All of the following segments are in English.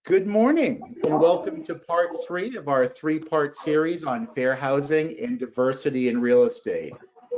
Good morning, and welcome to part three of our three-part series on fair housing and diversity in real estate.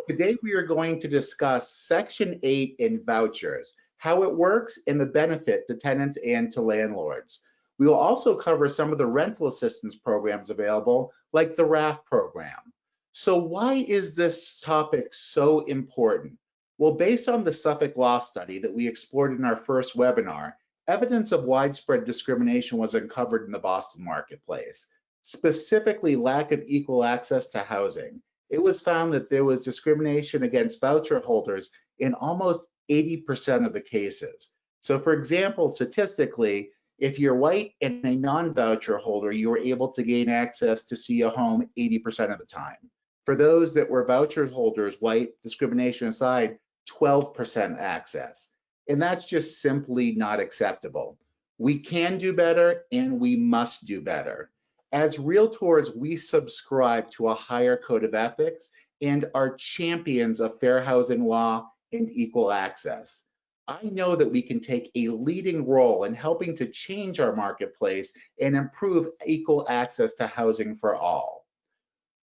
Today, we are going to discuss Section 8 in vouchers, how it works, and the benefit to tenants and to landlords. We will also cover some of the rental assistance programs available, like the RAF program. So why is this topic so important? Well, based on the Suffolk Law Study that we explored in our first webinar, evidence of widespread discrimination was uncovered in the Boston marketplace, specifically lack of equal access to housing. It was found that there was discrimination against voucher holders in almost 80% of the cases. So for example, statistically, if you're white and a non-voucher holder, you were able to gain access to see a home 80% of the time. For those that were voucher holders, white discrimination aside, 12% access. And that's just simply not acceptable. We can do better and we must do better. As realtors, we subscribe to a higher code of ethics and are champions of fair housing law and equal access. I know that we can take a leading role in helping to change our marketplace and improve equal access to housing for all.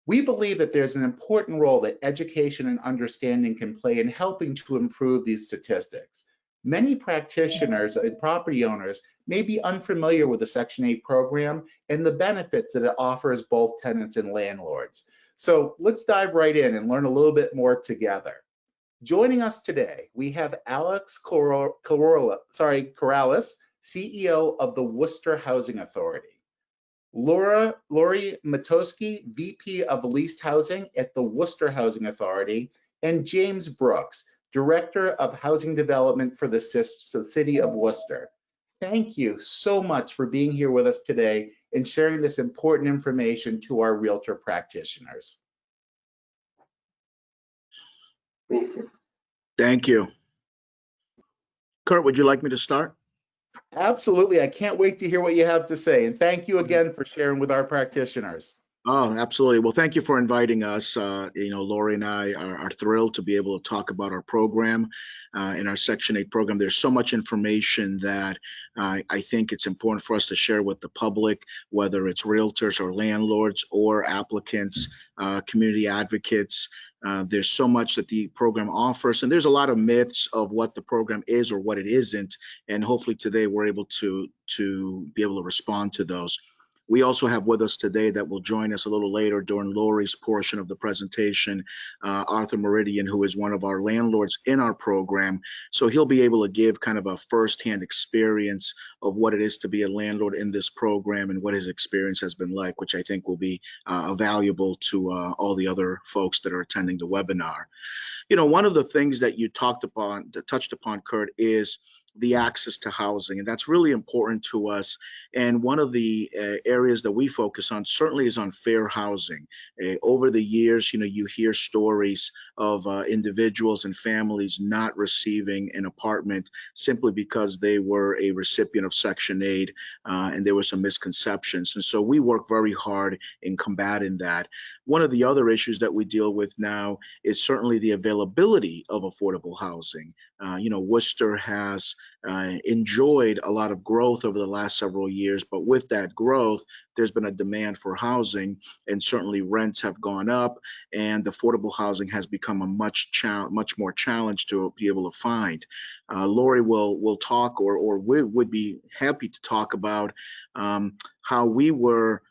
We believe that there's an important role that education and understanding can play in helping to improve these statistics. Many practitioners and property owners may be unfamiliar with the Section 8 program and the benefits that it offers both tenants and landlords. So let's dive right in and learn a little bit more together. Joining us today, we have Alex Corrales, CEO of the Worcester Housing Authority. Laurie Matosky, VP of Leased Housing at the Worcester Housing Authority, and James Brooks, Director of Housing Development for the City of Worcester. Thank you so much for being here with us today and sharing this important information to our realtor practitioners. Thank you. Kurt, would you like me to start? Absolutely. I can't wait to hear what you have to say. And thank you again for sharing with our practitioners. Oh, absolutely. Well, thank you for inviting us. Laurie and I are thrilled to be able to talk about our program in our Section 8 program. There's so much information that I think it's important for us to share with the public, whether it's realtors or landlords or applicants, community advocates. There's so much that the program offers, and there's a lot of myths of what the program is or what it isn't. And hopefully today we're able to be able to respond to those. We also have with us today that will join us a little later during Laurie's portion of the presentation, Arthur Meridian, who is one of our landlords in our program. So he'll be able to give kind of a firsthand experience of what it is to be a landlord in this program and what his experience has been like, which I think will be valuable to all the other folks that are attending the webinar. You know, one of the things that you touched upon, Kurt, is the access to housing, and that's really important to us. And one of the areas that we focus on certainly is on fair housing. Over the years, you hear stories of individuals and families not receiving an apartment simply because they were a recipient of Section 8 and there were some misconceptions. And so we work very hard in combating that. One of the other issues that we deal with now is certainly the availability of affordable housing. Worcester has enjoyed a lot of growth over the last several years, but with that growth, there's been a demand for housing, and certainly rents have gone up, and affordable housing has become a much more challenge to be able to find. Laurie will talk, or we would be happy to talk about how we were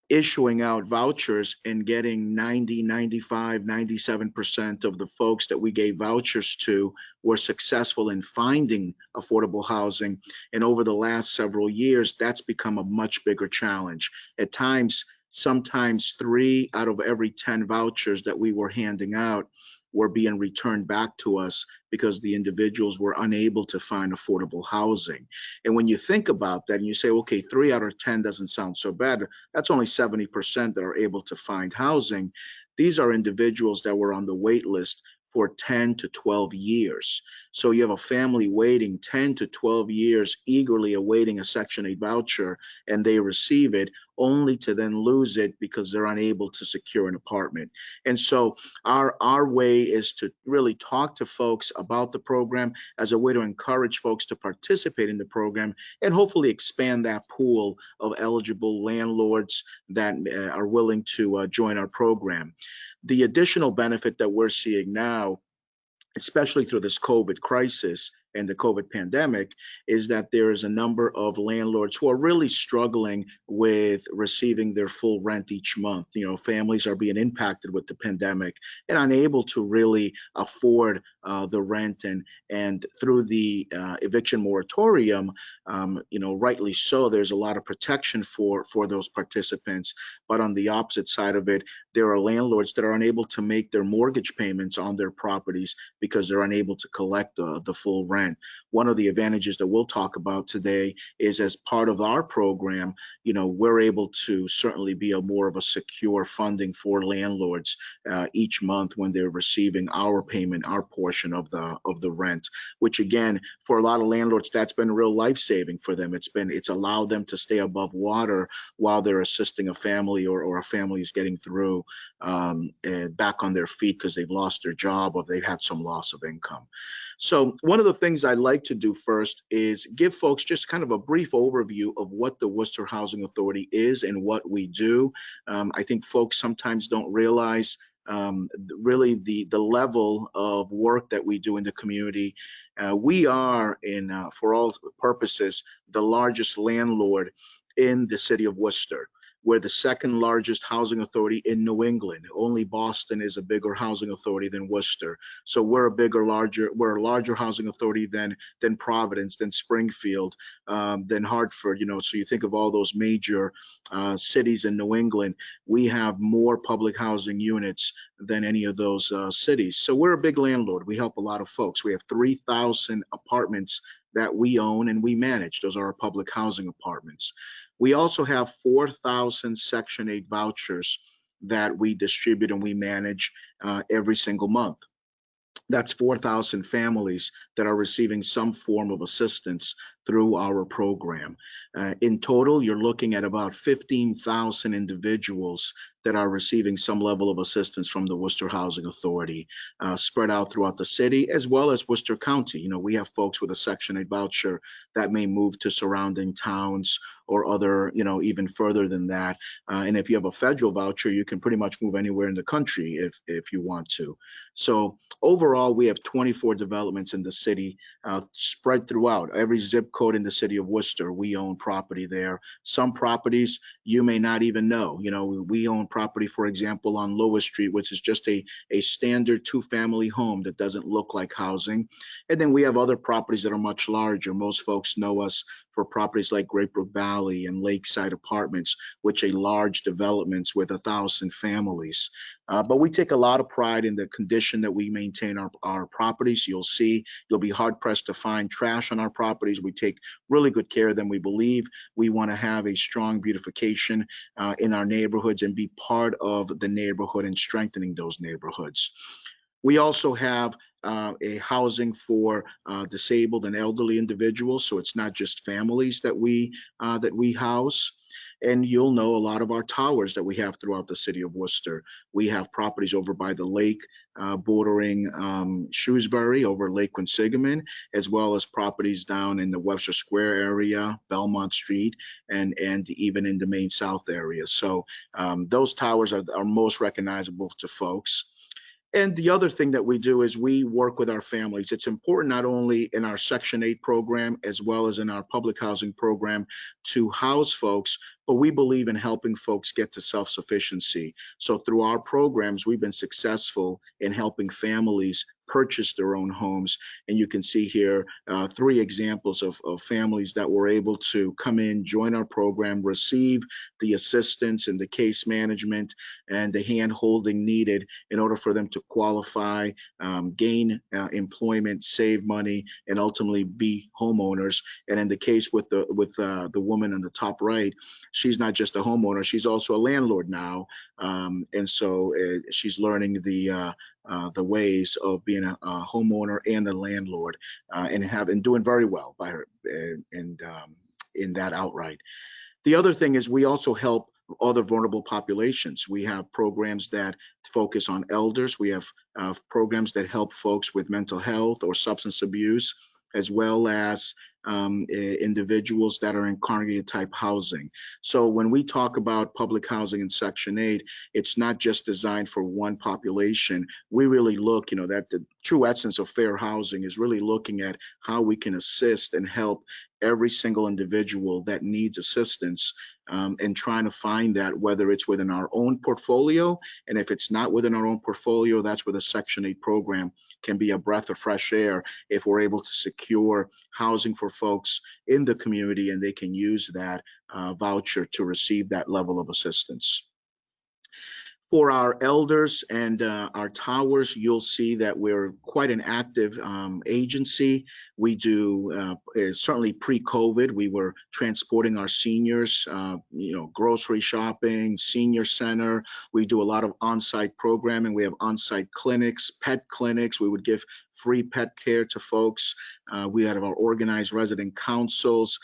issuing out vouchers and getting 90, 95, 97% of the folks that we gave vouchers to were successful in finding affordable housing. And over the last several years, that's become a much bigger challenge. At times, sometimes 3 out of every 10 vouchers that we were handing out were being returned back to us because the individuals were unable to find affordable housing. And when you think about that and you say, okay, 3 out of 10 doesn't sound so bad, that's only 70% that are able to find housing. These are individuals that were on the wait list for 10 to 12 years. So you have a family waiting 10 to 12 years, eagerly awaiting a Section 8 voucher, and they receive it, only to then lose it because they're unable to secure an apartment. And so our way is to really talk to folks about the program as a way to encourage folks to participate in the program and hopefully expand that pool of eligible landlords that are willing to join our program. The additional benefit that we're seeing now, especially through this COVID crisis and the COVID pandemic, is that there is a number of landlords who are really struggling with receiving their full rent each month. You know, families are being impacted with the pandemic and unable to really afford the rent. And through the eviction moratorium, you know, rightly so, there's a lot of protection for those participants. But on the opposite side of it, there are landlords that are unable to make their mortgage payments on their properties because they're unable to collect the full rent. One of the advantages that we'll talk about today is, as part of our program, you know, we're able to certainly be more of a secure funding for landlords each month when they're receiving our payment, our portion of the rent, which again, for a lot of landlords, that's been real life-saving for them. It's allowed them to stay above water while they're assisting a family, or a family is getting through back on their feet because they've lost their job or they've had some loss of income. So one of the things I'd like to do first is give folks just kind of a brief overview of what the Worcester Housing Authority is and what we do. I think folks sometimes don't realize really the level of work that we do in the community. We are, for all purposes, the largest landlord in the city of Worcester. We're the second largest housing authority in New England. Only Boston is a bigger housing authority than Worcester. So we're a larger housing authority than Providence, than Springfield, than Hartford. You know, so you think of all those major cities in New England, we have more public housing units than any of those cities. So we're a big landlord. We help a lot of folks. We have 3,000 apartments that we own and we manage. Those are our public housing apartments. We also have 4,000 Section 8 vouchers that we distribute and we manage every single month. That's 4,000 families that are receiving some form of assistance through our program. In total, you're looking at about 15,000 individuals that are receiving some level of assistance from the Worcester Housing Authority, spread out throughout the city, as well as Worcester County. You know, we have folks with a Section 8 voucher that may move to surrounding towns or other, you know, even further than that. And if you have a federal voucher, you can pretty much move anywhere in the country if you want to. So overall, we have 24 developments in the city, spread throughout every zip code in the city of Worcester. We own property there. Some properties you may not even know. You know, we own property, for example, on Lewis Street, which is just a standard two-family home that doesn't look like housing. And then we have other properties that are much larger. Most folks know us for properties like Great Brook Valley and Lakeside Apartments, which are large developments with 1,000 families. But we take a lot of pride in the condition that we maintain our properties. You'll be hard pressed to find trash on our properties. We take really good care of them. We believe we want to have a strong beautification in our neighborhoods and be part of the neighborhood and strengthening those neighborhoods. We also have a housing for disabled and elderly individuals, so it's not just families that we house. And you'll know a lot of our towers that we have throughout the city of Worcester. We have properties over by the lake, bordering Shrewsbury, over Lake Quinsigamon, as well as properties down in the Webster Square area, Belmont Street, and even in the Main South area. So those towers are most recognizable to folks. And the other thing that we do is we work with our families. It's important not only in our Section 8 program as well as in our public housing program to house folks, but we believe in helping folks get to self-sufficiency. So through our programs, we've been successful in helping families purchase their own homes. And you can see here 3 examples of families that were able to come in, join our program, receive the assistance and the case management and the hand-holding needed in order for them to qualify, gain employment, save money, and ultimately be homeowners. And in the case with the woman on the top right, she's not just a homeowner, she's also a landlord now. And so she's learning the ways of being a homeowner and a landlord, and doing very well by her and in that outright. The other thing is we also help other vulnerable populations. We have programs that focus on elders. We have programs that help folks with mental health or substance abuse, as well as individuals that are in congregate type housing. So when we talk about public housing in Section 8, it's not just designed for one population. We really look, that the true essence of fair housing is really looking at how we can assist and help every single individual that needs assistance, and trying to find that, whether it's within our own portfolio, and if it's not within our own portfolio, that's where the Section 8 program can be a breath of fresh air if we're able to secure housing for folks in the community and they can use that voucher to receive that level of assistance. For our elders and our towers, you'll see that we're quite an active agency. We do, certainly pre-COVID, we were transporting our seniors, grocery shopping, senior center. We do a lot of on-site programming. We have on-site clinics, pet clinics. We would give free pet care to folks. We have our organized resident councils,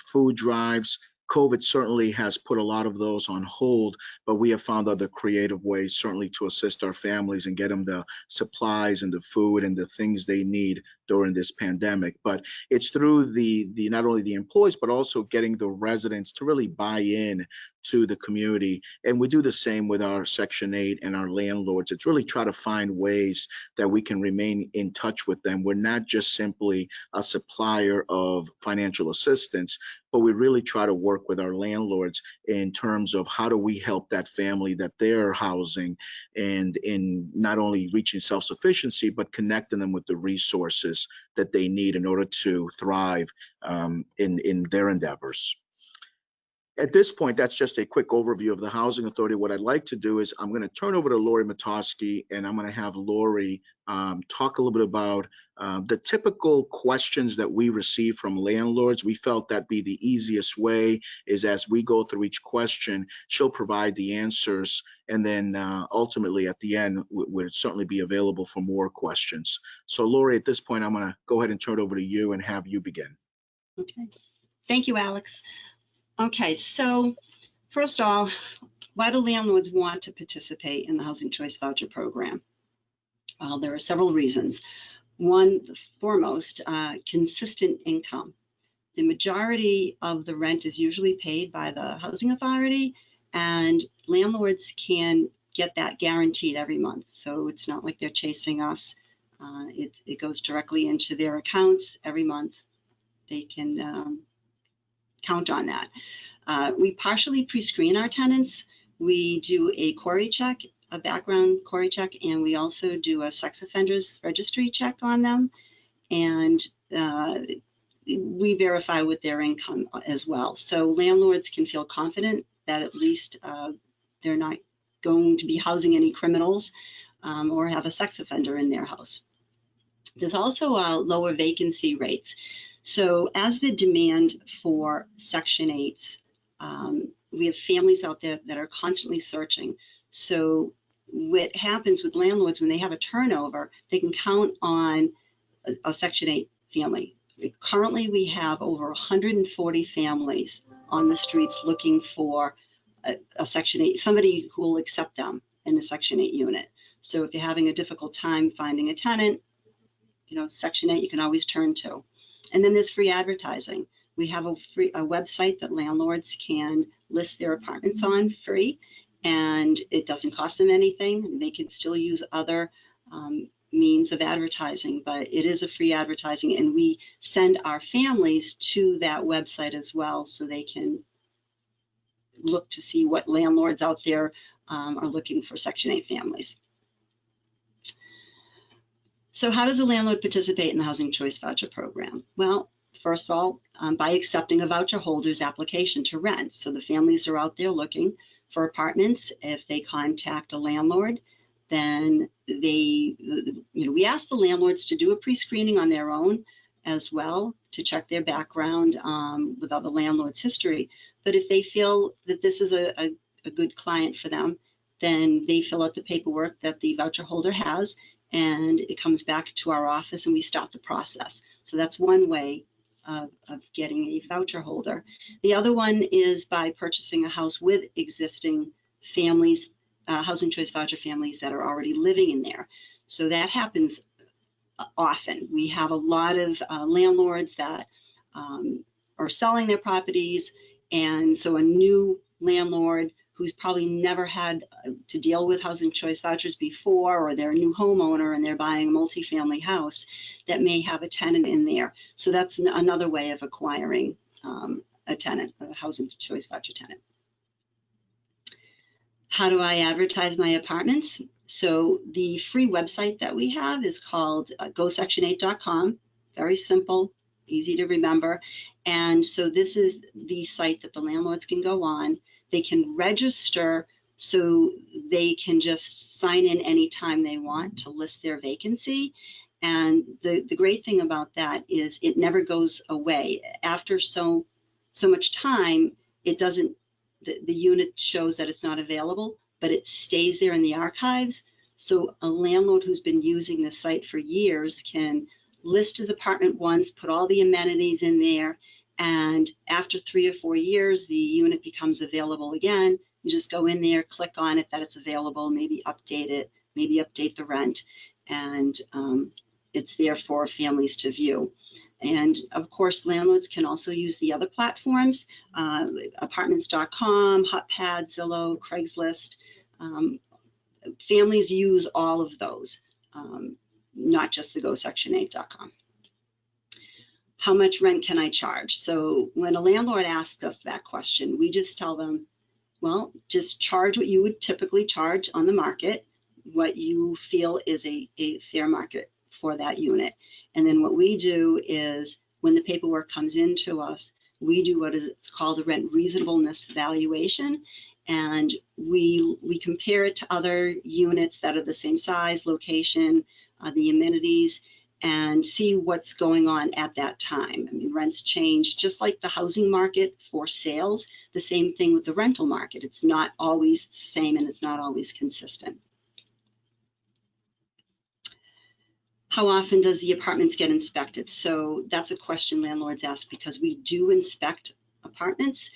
food drives. COVID certainly has put a lot of those on hold, but we have found other creative ways certainly to assist our families and get them the supplies and the food and the things they need during this pandemic. But it's through the not only the employees, but also getting the residents to really buy in to the community. And we do the same with our Section 8 and our landlords. It's really try to find ways that we can remain in touch with them. We're not just simply a supplier of financial assistance, but we really try to work with our landlords in terms of how do we help that family that they're housing, and in not only reaching self-sufficiency, but connecting them with the resources that they need in order to thrive in their endeavors. At this point, that's just a quick overview of the Housing Authority. What I'd like to do is I'm going to turn over to Laurie Matosky, and I'm going to have Laurie talk a little bit about the typical questions that we receive from landlords. We felt that'd be the easiest way, is as we go through each question, she'll provide the answers, and then ultimately at the end, we'll certainly be available for more questions. So Laurie, at this point, I'm going to go ahead and turn it over to you and have you begin. Okay. Thank you, Alex. Okay, so first of all, why do landlords want to participate in the Housing Choice Voucher Program? Well, there are several reasons. One, foremost, consistent income. The majority of the rent is usually paid by the Housing Authority, and landlords can get that guaranteed every month. So it's not like they're chasing us. It goes directly into their accounts every month. They can count on that. We partially pre-screen our tenants. We do a query check, a background query check, and we also do a sex offenders registry check on them. And we verify with their income as well. So landlords can feel confident that at least they're not going to be housing any criminals or have a sex offender in their house. There's also lower vacancy rates. So as the demand for Section 8s, we have families out there that are constantly searching. So what happens with landlords, when they have a turnover, they can count on a Section 8 family. Currently, we have over 140 families on the streets looking for a Section 8, somebody who will accept them in the Section 8 unit. So if you're having a difficult time finding a tenant, Section 8 you can always turn to. And then there's free advertising. We have a website that landlords can list their apartments on free, and it doesn't cost them anything. They can still use other means of advertising, but it is a free advertising, and we send our families to that website as well, so they can look to see what landlords out there are looking for Section 8 families. So how does a landlord participate in the Housing Choice Voucher Program? Well, first of all, by accepting a voucher holder's application to rent. So the families are out there looking for apartments. If they contact a landlord, then we ask the landlords to do a pre-screening on their own as well to check their background with other landlords' history. But if they feel that this is a good client for them, then they fill out the paperwork that the voucher holder has, and it comes back to our office and we start the process. So that's one way of getting a voucher holder. The other one is by purchasing a house with existing families, housing choice voucher families that are already living in there. So that happens often. We have a lot of landlords that are selling their properties, and so a new landlord who's probably never had to deal with housing choice vouchers before, or they're a new homeowner and they're buying a multifamily house that may have a tenant in there. So that's another way of acquiring a tenant, a housing choice voucher tenant. How do I advertise my apartments? So the free website that we have is called gosection8.com. Very simple, easy to remember. And so this is the site that the landlords can go on. They can register, so they can just sign in anytime they want to list their vacancy. And the great thing about that is it never goes away. After so much time, it doesn't, the unit shows that it's not available, but it stays there in the archives. So a landlord who's been using the site for years can list his apartment once, put all the amenities in there, and after 3 or 4 years, the unit becomes available again. You just go in there, click on it that it's available, maybe update it, maybe update the rent, and it's there for families to view. And of course, landlords can also use the other platforms, apartments.com, HotPad, Zillow, Craigslist. Families use all of those, not just the gosection8.com. How much rent can I charge? So when a landlord asks us that question, we just tell them, well, just charge what you would typically charge on the market, what you feel is a fair market for that unit. And then what we do is when the paperwork comes into us, we do what is called a rent reasonableness valuation. And we compare it to other units that are the same size, location, the amenities, and see what's going on at that time. I mean, rents change just like the housing market for sales, the same thing with the rental market. It's not always the same and it's not always consistent. How often does the apartments get inspected? So that's a question landlords ask because we do inspect apartments.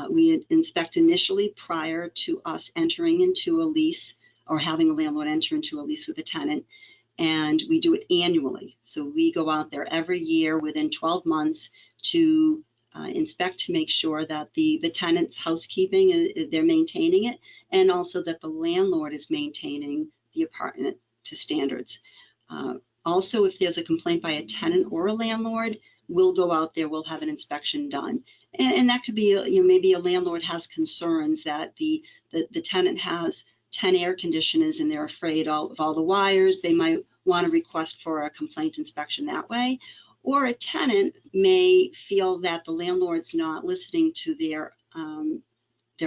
We inspect initially prior to us entering into a lease or having a landlord enter into a lease with a tenant. And we do it annually. So we go out there every year within 12 months to inspect to make sure that the tenant's housekeeping, they're maintaining it, and also that the landlord is maintaining the apartment to standards. Also, if there's a complaint by a tenant or a landlord, we'll go out there, we'll have an inspection done. And that could be, maybe a landlord has concerns that the tenant has 10 air conditioners and they're afraid of all the wires. They might want to request for a complaint inspection that way. Or a tenant may feel that the landlord's not listening to their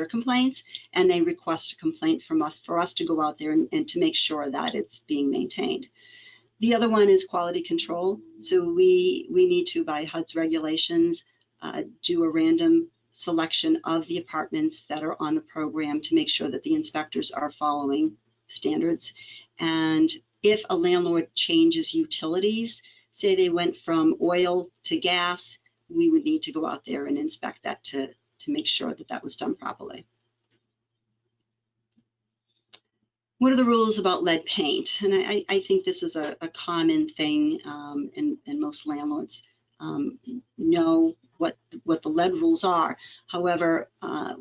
complaints, and they request a complaint from us for us to go out there and to make sure that it's being maintained. The other one is quality control. So we need to, by HUD's regulations, do a random selection of the apartments that are on the program to make sure that the inspectors are following standards. And if a landlord changes utilities, say they went from oil to gas, we would need to go out there and inspect that to make sure that that was done properly. What are the rules about lead paint? And I think this is a common thing, and most landlords know what the lead rules are. However,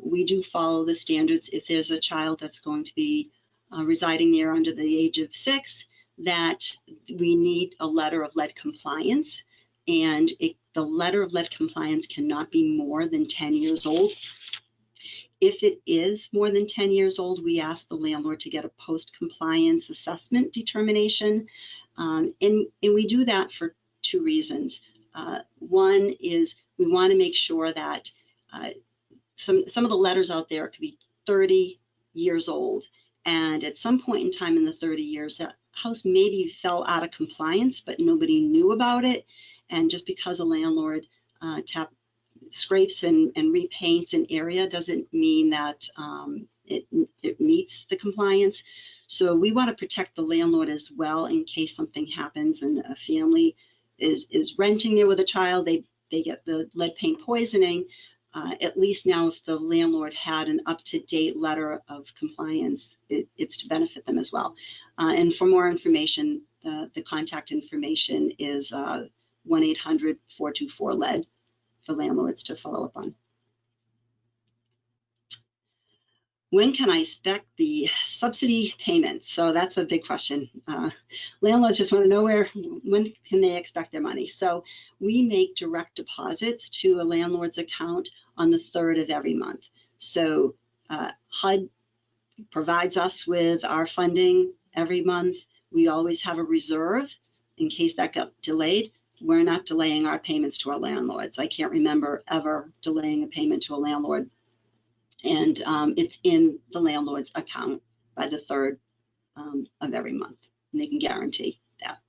we do follow the standards. If there's a child that's going to be residing there under the age of 6, that we need a letter of lead compliance, and the letter of lead compliance cannot be more than 10 years old. If it is more than 10 years old, we ask the landlord to get a post-compliance assessment determination, and we do that for 2 reasons. One is we want to make sure that some of the letters out there could be 30 years old, and at some point in time in the 30 years, that house maybe fell out of compliance, but nobody knew about it. And just because a landlord scrapes and repaints an area doesn't mean that it meets the compliance. So we want to protect the landlord as well in case something happens and a family is renting there with a child. They they get the lead paint poisoning, at least now if the landlord had an up-to-date letter of compliance, it's to benefit them as well. And for more information, the contact information is 1-800-424-LEAD for landlords to follow up on. When can I expect the subsidy payments? So that's a big question. Landlords just want to know when can they expect their money. So we make direct deposits to a landlord's account on the 3rd of every month. So HUD provides us with our funding every month. We always have a reserve in case that got delayed. We're not delaying our payments to our landlords. I can't remember ever delaying a payment to a landlord. And it's in the landlord's account by the 3rd of every month, and they can guarantee that.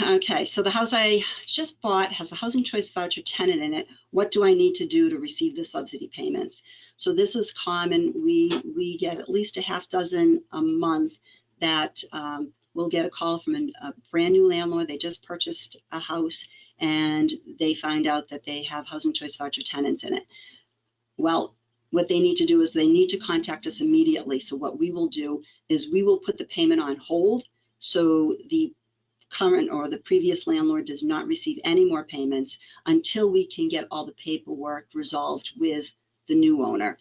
Okay, so the house I just bought has a housing choice voucher tenant in it. What do I need to do to receive the subsidy payments? So this is common. We get at least a half dozen a month that we'll get a call from a brand new landlord. They just purchased a house and they find out that they have housing choice voucher tenants in it. Well, what they need to do is they need to contact us immediately. So what we will do is we will put the payment on hold so the current or the previous landlord does not receive any more payments until we can get all the paperwork resolved with the new owner.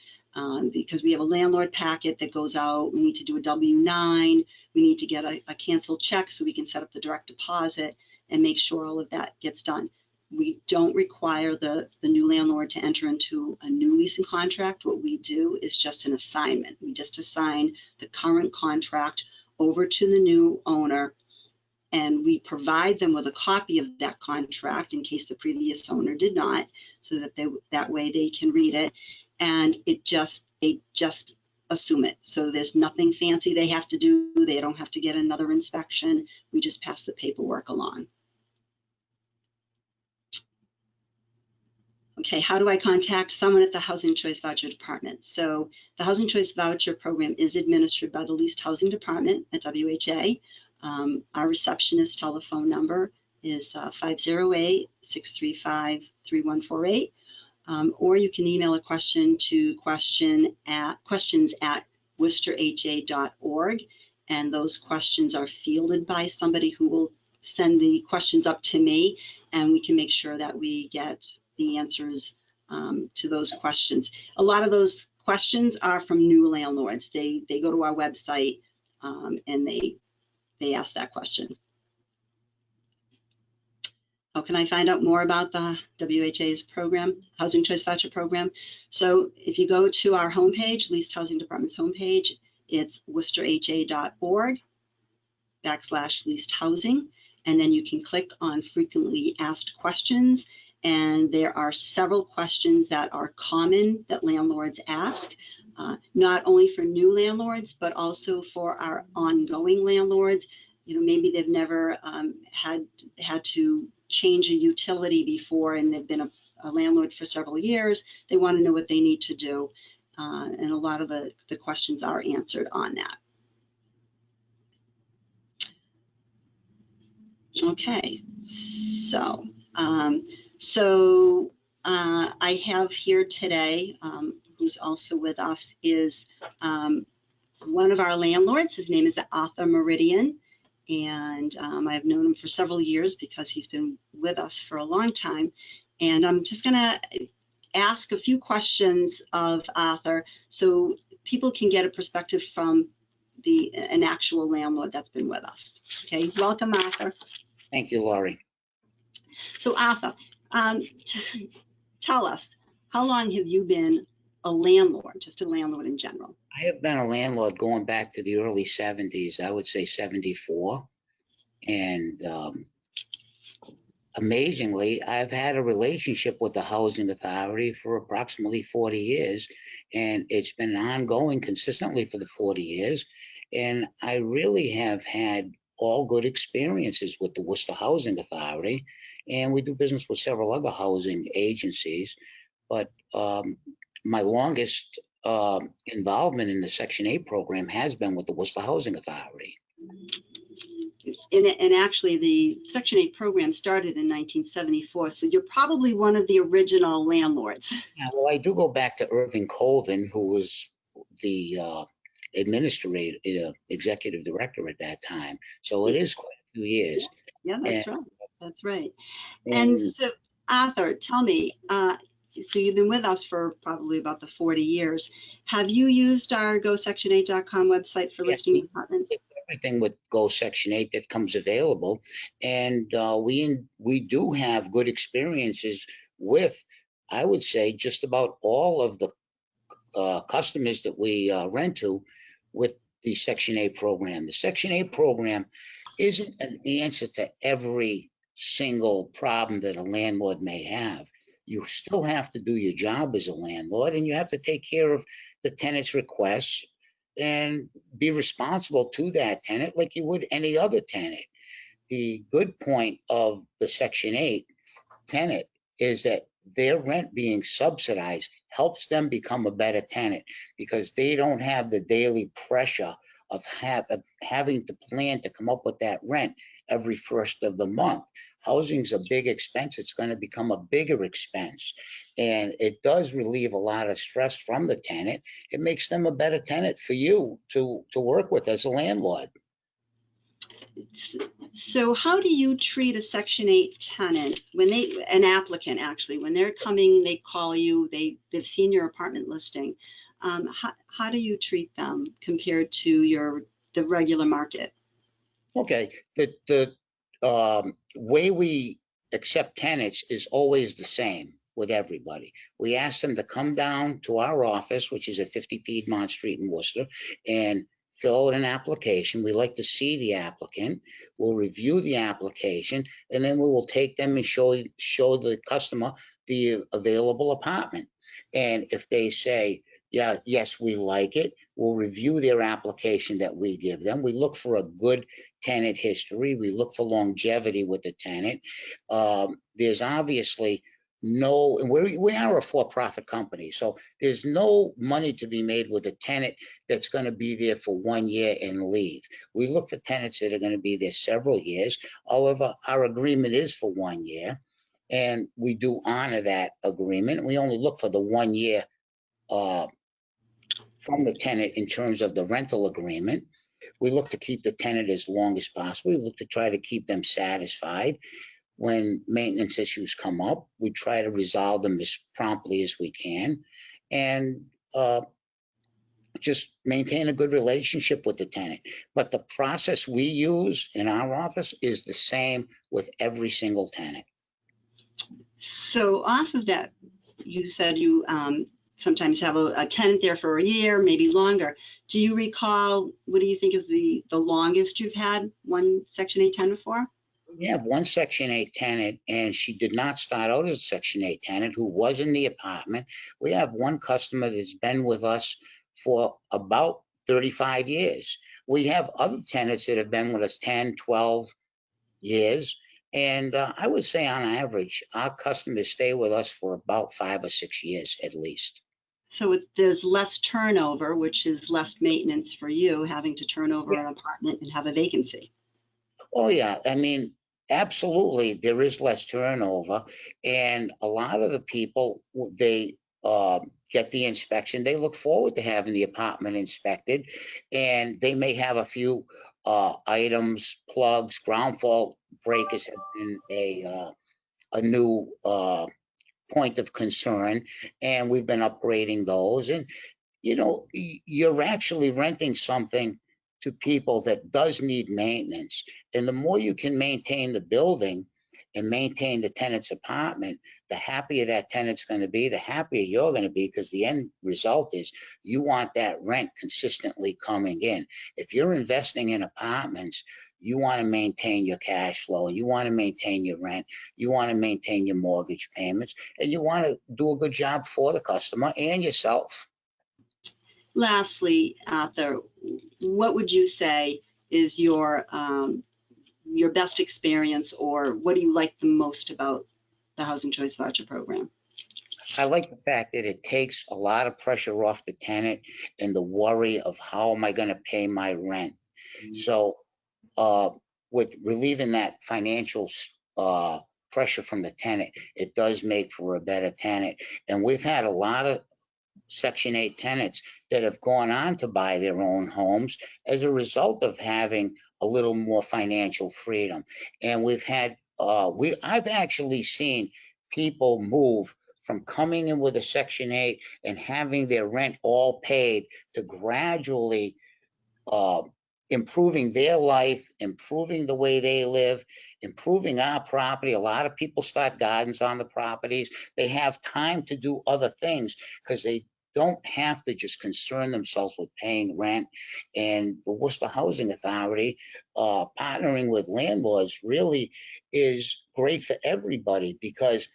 Because we have a landlord packet that goes out, we need to do a W-9, we need to get a canceled check so we can set up the direct deposit and make sure all of that gets done. We don't require the new landlord to enter into a new leasing contract. What we do is just an assignment. We just assign the current contract over to the new owner, and we provide them with a copy of that contract in case the previous owner did not, so that that way they can read it, and they just assume it. So there's nothing fancy they have to do. They don't have to get another inspection. We just pass the paperwork along. Okay, how do I contact someone at the Housing Choice Voucher Department? So the Housing Choice Voucher Program is administered by the Leased Housing Department at WHA. Our receptionist telephone number is 508-635-3148. Or you can email a question to questions@worcesterha.org, and those questions are fielded by somebody who will send the questions up to me, and we can make sure that we get the answers to those questions. A lot of those questions are from new landlords. They go to our website and they ask that question. How can I find out more about the WHA's program, Housing Choice Voucher Program? So if you go to our homepage, Leased Housing Department's homepage, it's worcesterha.org/leased housing, and then you can click on frequently asked questions, and there are several questions that are common that landlords ask, not only for new landlords, but also for our ongoing landlords. You know, maybe they've never had to change a utility before, and they've been a landlord for several years. They want to know what they need to do, and a lot of the questions are answered on that. Okay, so I have here today, who's also with us, is one of our landlords. His name is Arthur Meridian. And I've known him for several years because he's been with us for a long time. And I'm just going to ask a few questions of Arthur so people can get a perspective from an actual landlord that's been with us. Okay, welcome, Arthur. Thank you, Laurie. So Arthur, tell us, how long have you been a landlord, just a landlord in general? I have been a landlord going back to the early 70s, I would say 74. And amazingly, I've had a relationship with the Housing Authority for approximately 40 years. And it's been ongoing consistently for the 40 years. And I really have had all good experiences with the Worcester Housing Authority. And we do business with several other housing agencies. But my longest involvement in the Section 8 program has been with the Worcester Housing Authority. and actually the Section 8 program started in 1974, so you're probably one of the original landlords. Yeah, well, I do go back to Irving Colvin, who was the administrator, executive director at that time. So it is quite a few years. Yeah, that's And- right. That's right. And And so, Arthur, tell me, so you've been with us for probably about the 40 years. Have you used our GoSection8.com website for Yes, listing apartments? everything with Go Section 8 that comes available. And we do have good experiences with, I would say, just about all of the customers that we rent to with the Section 8 program. The Section 8 program isn't an answer to every single problem that a landlord may have. You still have to do your job as a landlord, and you have to take care of the tenant's requests and be responsible to that tenant like you would any other tenant. The good point of the Section 8 tenant is that their rent being subsidized helps them become a better tenant because they don't have the daily pressure of having to plan to come up with that rent every first of the month. Housing's a big expense. It's going to become a bigger expense. And it does relieve a lot of stress from the tenant. It makes them a better tenant for you to work with as a landlord. So how do you treat a Section 8 tenant when an applicant actually, when they're coming, they call you, they've seen your apartment listing. How do you treat them compared to the regular market? Okay, the way we accept tenants is always the same with everybody. We ask them to come down to our office, which is at 50 Piedmont Street in Worcester, and fill out an application. We like to see the applicant. We'll review the application, and then we will take them and show the customer the available apartment. And if they say, yeah, yes, we like it, we'll review their application that we give them. We look for a good tenant history. We look for longevity with the tenant. There's obviously no, and we are a for-profit company, so there's no money to be made with a tenant that's going to be there for 1 year and leave. We look for tenants that are going to be there several years. However, our agreement is for 1 year, and we do honor that agreement. We only look for the 1 year from the tenant in terms of the rental agreement. We look to keep the tenant as long as possible. We look to try to keep them satisfied. When maintenance issues come up, we try to resolve them as promptly as we can, and just maintain a good relationship with the tenant. But the process we use in our office is the same with every single tenant. So off of that, you said you sometimes have a tenant there for a year, maybe longer. Do you recall, what do you think is the longest you've had one Section 8 tenant for? We have one Section 8 tenant, and she did not start out as a Section 8 tenant who was in the apartment. We have one customer that's been with us for about 35 years. We have other tenants that have been with us 10, 12 years. And I would say on average, our customers stay with us for about 5 or 6 years at least. So there's less turnover, which is less maintenance for you, having to turn over an apartment and have a vacancy. Oh, yeah. I mean, absolutely, there is less turnover. And a lot of the people, they get the inspection. They look forward to having the apartment inspected. And they may have a few items, plugs, ground fault breakers have been a new point of concern. And we've been upgrading those. And, you know, you're actually renting something to people that does need maintenance. And the more you can maintain the building and maintain the tenant's apartment, the happier that tenant's going to be, the happier you're going to be, because the end result is you want that rent consistently coming in. If you're investing in apartments, you want to maintain your cash flow, and you want to maintain your rent, you want to maintain your mortgage payments, and you want to do a good job for the customer and yourself. Lastly, Arthur, what would you say is your best experience, or what do you like the most about the Housing Choice Voucher Program? I like the fact that it takes a lot of pressure off the tenant and the worry of how am I going to pay my rent. So with relieving that financial pressure from the tenant, it does make for a better tenant. And we've had a lot of Section 8 tenants that have gone on to buy their own homes as a result of having a little more financial freedom. And we've had, I've actually seen people move from coming in with a Section 8 and having their rent all paid to gradually improving their life, improving the way they live, improving our property. A lot of people start gardens on the properties. They have time to do other things because they don't have to just concern themselves with paying rent. And the Worcester Housing Authority partnering with landlords really is great for everybody, because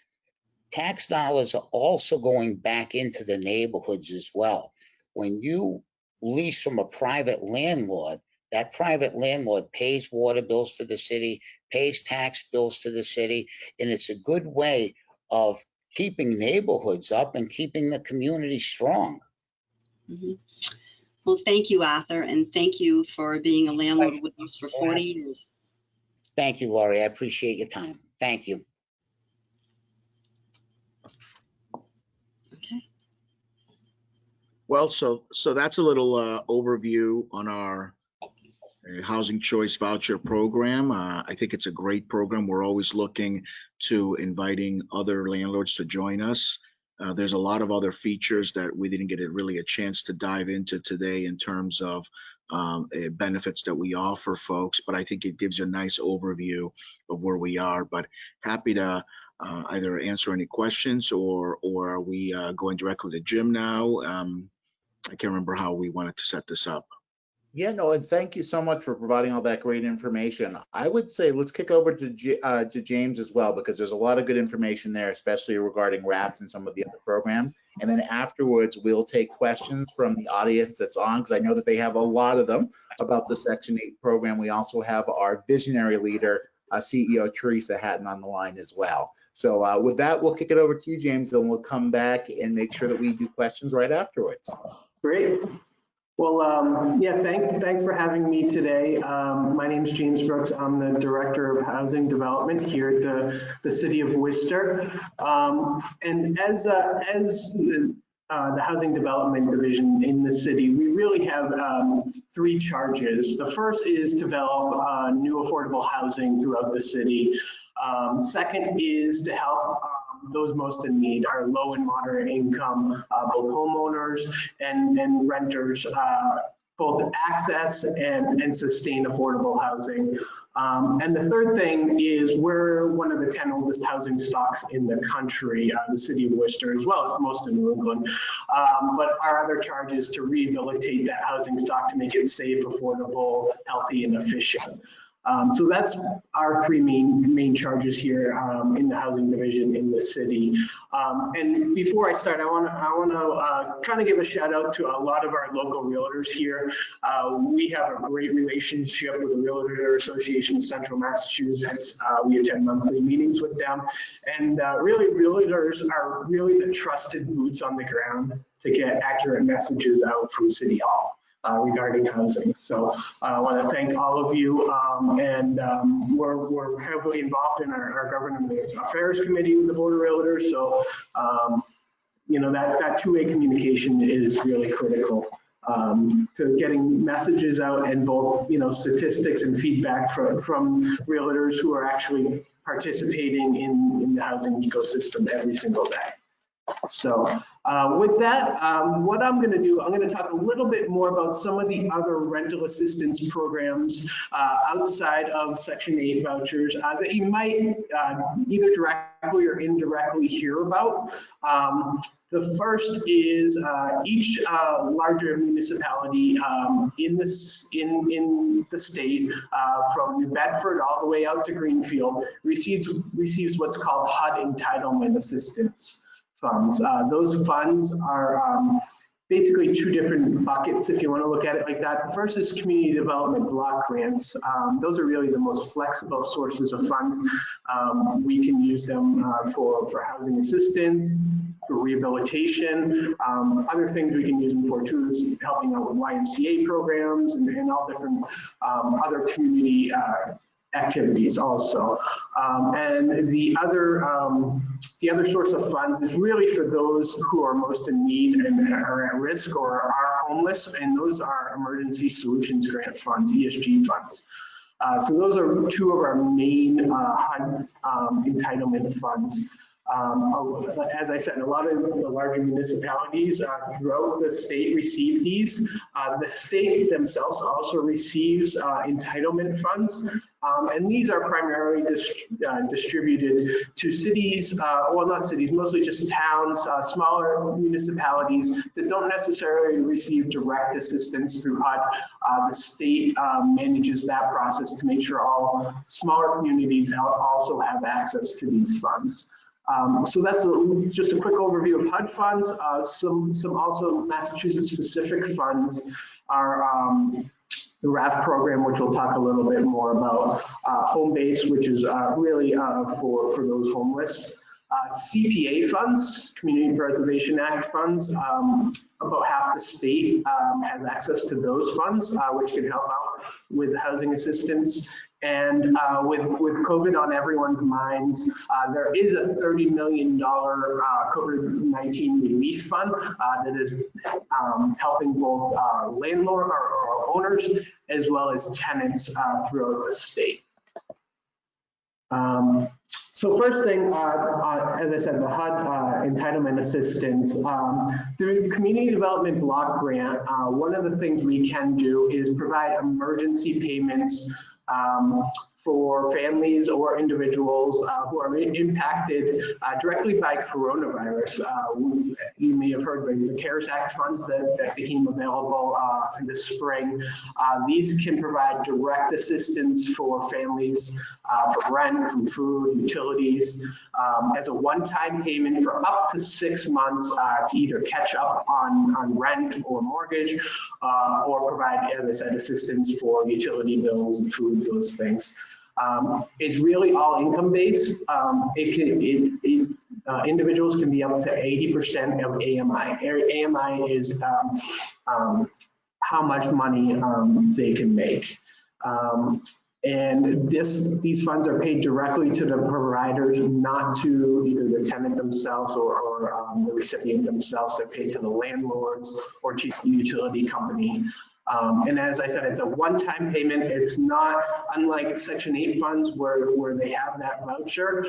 tax dollars are also going back into the neighborhoods as well. When you lease from a private landlord, that private landlord pays water bills to the city, pays tax bills to the city, and it's a good way of keeping neighborhoods up and keeping the community strong. Mm-hmm. Well, thank you, Arthur, and thank you for being a landlord with us for 40 years. Thank you, Laurie. I appreciate your time. Thank you. Okay. Well, so that's a little overview on our Housing Choice Voucher Program. I think it's a great program. We're always looking to inviting other landlords to join us. There's a lot of other features that we didn't get really a chance to dive into today in terms of benefits that we offer folks, but I think it gives you a nice overview of where we are. But happy to either answer any questions, or are we going directly to Jim now? I can't remember how we wanted to set this up. Yeah, no, and thank you so much for providing all that great information. I would say let's kick over to James as well, because there's a lot of good information there, especially regarding RAFT and some of the other programs. And then afterwards, we'll take questions from the audience that's on, because I know that they have a lot of them about the Section 8 program. We also have our visionary leader, CEO Teresa Hatton, on the line as well. So with that, we'll kick it over to you, James, then we'll come back and make sure that we do questions right afterwards. Great. Well, yeah, thanks for having me today. My name is James Brooks. I'm the Director of Housing Development here at the City of Worcester. And as the Housing Development Division in the city, we really have three charges. The first is to develop new affordable housing throughout the city. Second is to help those most in need, our low and moderate income, both homeowners and renters, both access and sustain affordable housing. And the third thing is we're one of the 10 oldest housing stocks in the country, the City of Worcester, as well as most of New England. But our other charge is to rehabilitate that housing stock to make it safe, affordable, healthy, and efficient. So that's our three main charges here in the housing division in the city. And before I start, I want to kind of give a shout out to a lot of our local realtors here. We have a great relationship with the Realtor Association of Central Massachusetts. We attend monthly meetings with them, and really, realtors are really the trusted boots on the ground to get accurate messages out from City Hall regarding housing. So I want to thank all of you, and we're heavily involved in our Government Affairs Committee with the Board of Realtors. So you know, that two-way communication is really critical to getting messages out, and both, you know, statistics and feedback from realtors who are actually participating in the housing ecosystem every single day. So with that, what I'm going to do, I'm going to talk a little bit more about some of the other rental assistance programs outside of Section 8 vouchers that you might either directly or indirectly hear about. The first is each larger municipality in the state, from New Bedford all the way out to Greenfield, receives what's called HUD entitlement assistance funds. Those funds are basically two different buckets, if you want to look at it like that. The first is community development block grants. Those are really the most flexible sources of funds. We can use them for housing assistance, for rehabilitation. Other things we can use them for too is helping out with YMCA programs and all different other community activities also. And the other source of funds is really for those who are most in need and are at risk or are homeless, and those are emergency solutions grant funds, ESG funds. So those are two of our main HUD entitlement funds. As I said, a lot of the larger municipalities throughout the state receive these. The state themselves also receives entitlement funds, and these are primarily distributed to cities, well, not cities, mostly just towns, smaller municipalities that don't necessarily receive direct assistance through HUD. The state manages that process to make sure all smaller communities also have access to these funds. So that's just a quick overview of HUD funds. Some also Massachusetts specific funds are the RAF program, which we'll talk a little bit more about, home base, which is really for those homeless. CPA funds, Community Preservation Act funds, about half the state has access to those funds, which can help out with housing assistance. And with COVID on everyone's minds, there is a $30 million COVID-19 relief fund that is helping both landlord or owners as well as tenants throughout the state. So first thing, as I said, the HUD entitlement assistance. Through the Community Development Block Grant, one of the things we can do is provide emergency payments for families or individuals who are impacted directly by coronavirus. You may have heard the CARES Act funds that became available in the spring. These can provide direct assistance for families for rent, from food, utilities, as a one-time payment for up to 6 months to either catch up on rent or mortgage, or provide, as I said, assistance for utility bills and food, those things. It's really all income based. Individuals can be up to 80% of AMI. AMI is how much money they can make. And these funds are paid directly to the providers, not to either the tenant themselves or the recipient themselves. They're paid to the landlords or to the utility company. And as I said, it's a one-time payment. It's not unlike Section 8 funds where they have that voucher.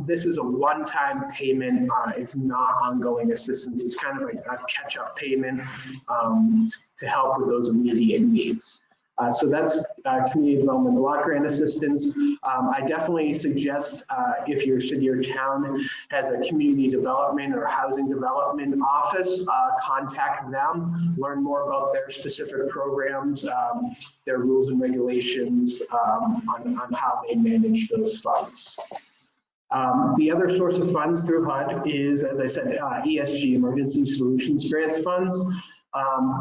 This is a one-time payment. It's not ongoing assistance. It's kind of like a catch-up payment to help with those immediate needs. So that's Community Development Block Grant Assistance. I definitely suggest if your city or town has a community development or housing development office, contact them, learn more about their specific programs, their rules and regulations on how they manage those funds. The other source of funds through HUD is, as I said, ESG, Emergency Solutions Grants Funds.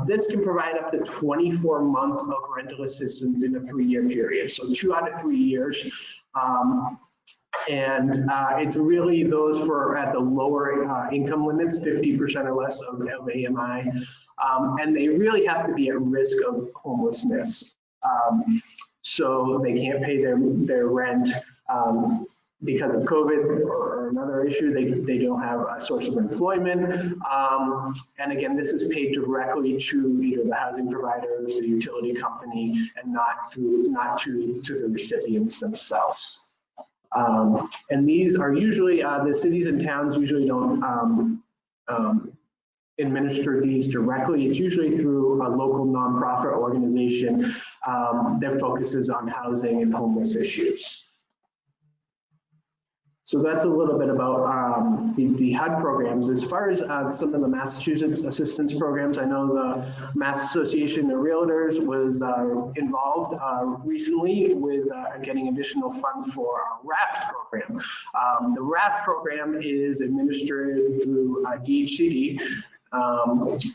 This can provide up to 24 months of rental assistance in a 3-year period, so 2 out of 3 years. And it's really those for at the lower income limits, 50% or less of AMI, and they really have to be at risk of homelessness. So they can't pay their rent because of COVID or another issue. They don't have a source of employment. And again, this is paid directly to either the housing providers, the utility company, and not to the recipients themselves. And these are usually, the cities and towns usually don't administer these directly. It's usually through a local nonprofit organization that focuses on housing and homeless issues. So that's a little bit about the HUD programs. As far as some of the Massachusetts assistance programs, I know the Mass Association of Realtors was involved recently with getting additional funds for our RAFT program. The RAFT program is administered through DHCD,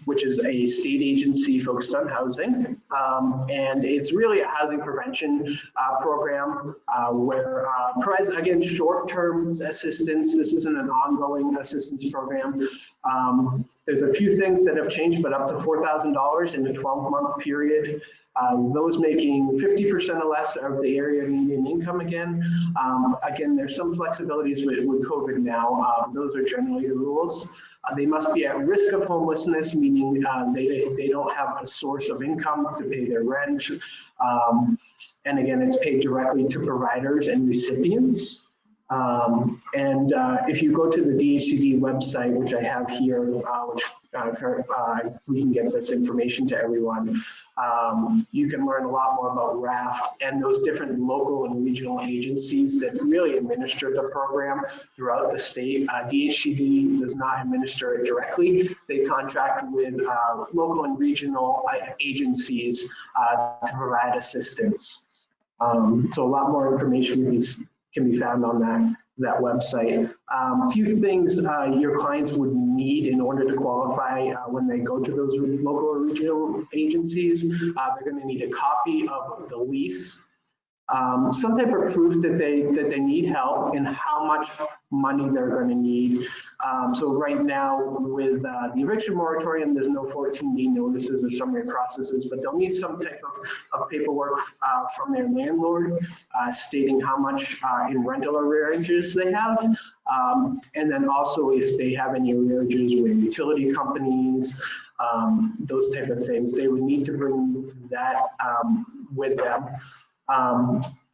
which is a state agency focused on housing. And it's really a housing prevention program where provides, again, short-term assistance. This isn't an ongoing assistance program. There's a few things that have changed, but up to $4,000 in a 12-month period. Those making 50% or less of the area median income again. Again, there's some flexibilities with COVID now. Those are generally the rules. They must be at risk of homelessness, meaning they don't have a source of income to pay their rent. And again, it's paid directly to providers and recipients. If you go to the DHCD website, which I have here, we can get this information to everyone, you can learn a lot more about RAFT and those different local and regional agencies that really administer the program throughout the state. DHCD does not administer it directly. They contract with local and regional agencies to provide assistance. So a lot more information can be found on that website. A few things your clients would need in order to qualify when they go to those local or regional agencies. They're going to need a copy of the lease, some type of proof that they need help and how much money they're going to need. So right now with the eviction moratorium, there's no 14-day notices or summary processes, but they'll need some type of paperwork from their landlord stating how much in rental arrearages they have. And then also if they have any arrearages with utility companies, those type of things, they would need to bring that with them.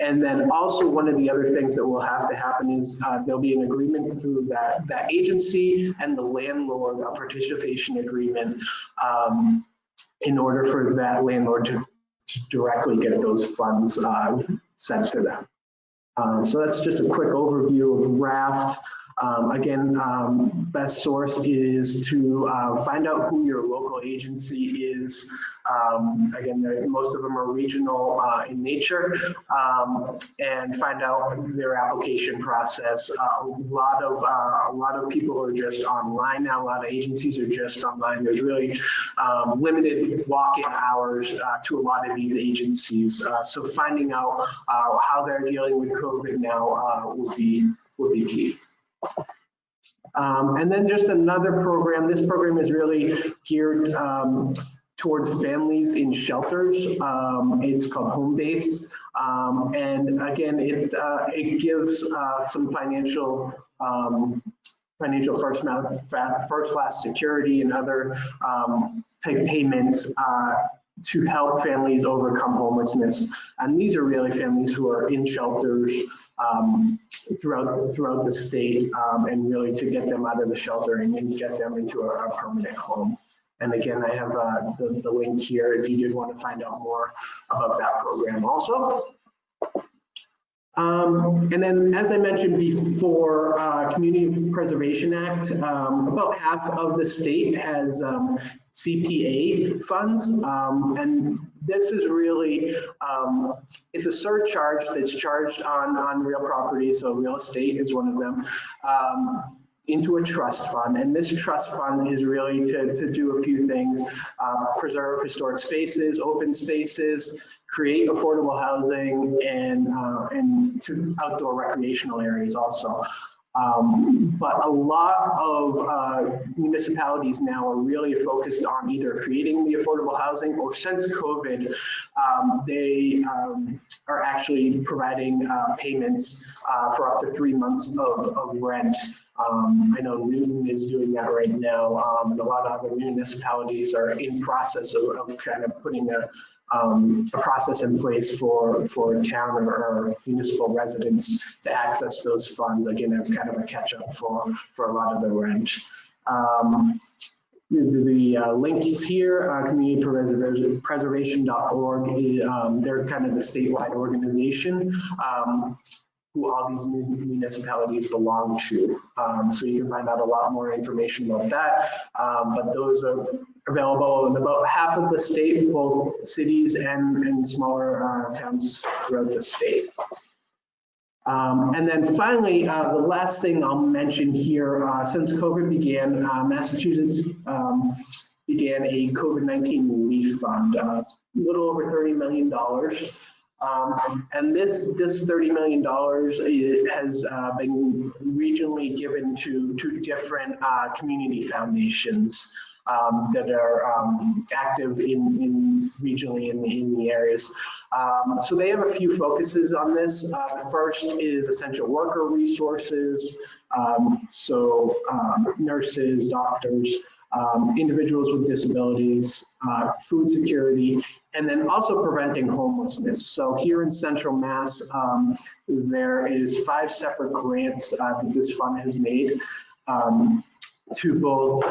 And then also one of the other things that will have to happen is there'll be an agreement through that agency and the landlord, a participation agreement, in order for that landlord to directly get those funds sent to them. So that's just a quick overview of RAFT. Again, best source is to find out who your local agency is. Again, most of them are regional in nature, and find out their application process. A lot of people are just online now. A lot of agencies are just online. There's really limited walk-in hours to a lot of these agencies. So finding out how they're dealing with COVID now would be key. And then just another program. This program is really geared towards families in shelters. It's called Home Base, and again, it gives some financial first class security and other type payments to help families overcome homelessness. And these are really families who are in shelters throughout the state, and really to get them out of the shelter and get them into a permanent home. And again, I have the link here if you did want to find out more about that program also. And then, as I mentioned before, Community Preservation Act, about half of the state has CPA funds, and this is really, it's a surcharge that's charged on real property, so real estate is one of them, into a trust fund. And this trust fund is really to do a few things: preserve historic spaces, open spaces, create affordable housing, and to outdoor recreational areas also. But a lot of municipalities now are really focused on either creating the affordable housing, or since COVID, they are actually providing payments for up to 3 months of rent. I know Newton is doing that right now, and a lot of other municipalities are in process of kind of putting a process in place for town or municipal residents to access those funds, again, as kind of a catch-up for a lot of the rent. The link is here, communitypreservation.org. They're kind of the statewide organization who all these municipalities belong to. So you can find out a lot more information about that. But those are available in about half of the state, both cities and smaller towns throughout the state. And then finally, the last thing I'll mention here, since COVID began, Massachusetts began a COVID-19 relief fund. It's a little over $30 million. And this $30 million has been regionally given to two different community foundations that are active regionally in the areas. So they have a few focuses on this. The first is essential worker resources, nurses, doctors, individuals with disabilities, food security, and then also preventing homelessness. So here in Central Mass, there is 5 separate grants that this fund has made to both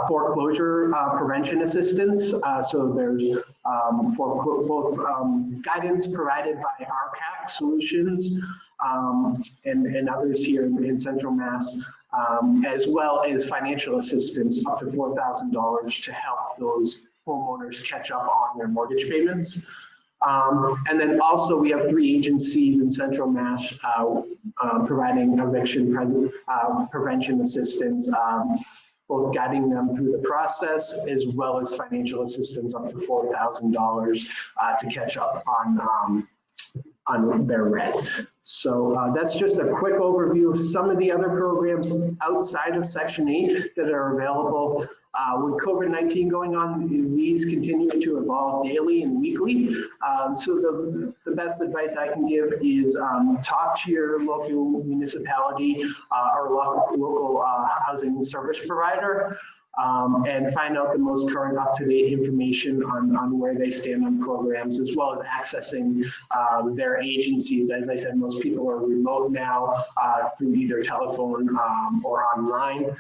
foreclosure prevention assistance. So there's for both guidance provided by RCAP Solutions and others here in Central Mass, as well as financial assistance up to $4,000 to help those homeowners catch up on their mortgage payments. And then also we have 3 agencies in Central Mass providing eviction prevention assistance, both guiding them through the process as well as financial assistance up to $4,000 to catch up on their rent. So that's just a quick overview of some of the other programs outside of Section 8 that are available. With COVID-19 going on, these continue to evolve daily and weekly. So the best advice I can give is talk to your local municipality or local housing service provider and find out the most current up-to-date information on where they stand on programs, as well as accessing their agencies. As I said, most people are remote now through either telephone or online.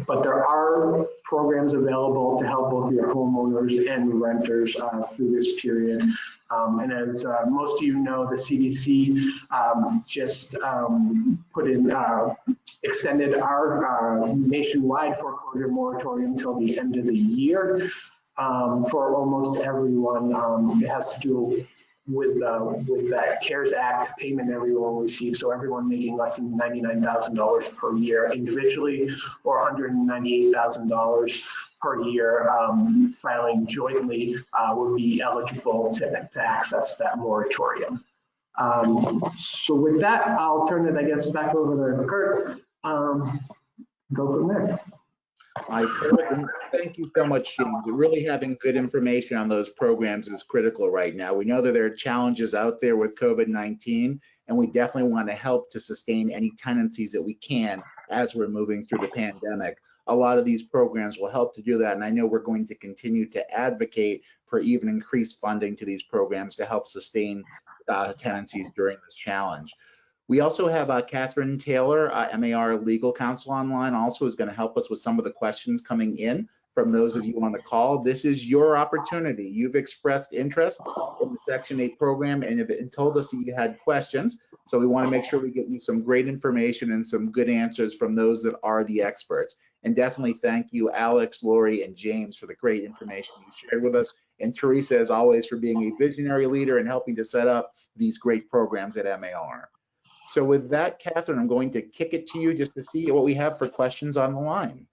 But there are programs available to help both your homeowners and renters through this period. And as most of you know, the CDC just extended our nationwide foreclosure moratorium until the end of the year for almost everyone. It has to do with that CARES Act payment everyone receives. So everyone making less than $99,000 per year individually, or $198,000 per year filing jointly would be eligible to access that moratorium. So with that, I'll turn it, I guess, back over to Kurt. Go from there. Thank you so much, James. Really having good information on those programs is critical right now. We know that there are challenges out there with COVID-19, and we definitely want to help to sustain any tenancies that we can as we're moving through the pandemic. A lot of these programs will help to do that, and I know we're going to continue to advocate for even increased funding to these programs to help sustain tenancies during this challenge. We also have Catherine Taylor, MAR legal counsel online, also is going to help us with some of the questions coming in from those of you on the call. This is your opportunity. You've expressed interest in the Section 8 program and have told us that you had questions. So we want to make sure we get you some great information and some good answers from those that are the experts. And definitely thank you, Alex, Laurie, and James, for the great information you shared with us. And Teresa, as always, for being a visionary leader and helping to set up these great programs at MAR. So with that, Catherine, I'm going to kick it to you just to see what we have for questions on the line.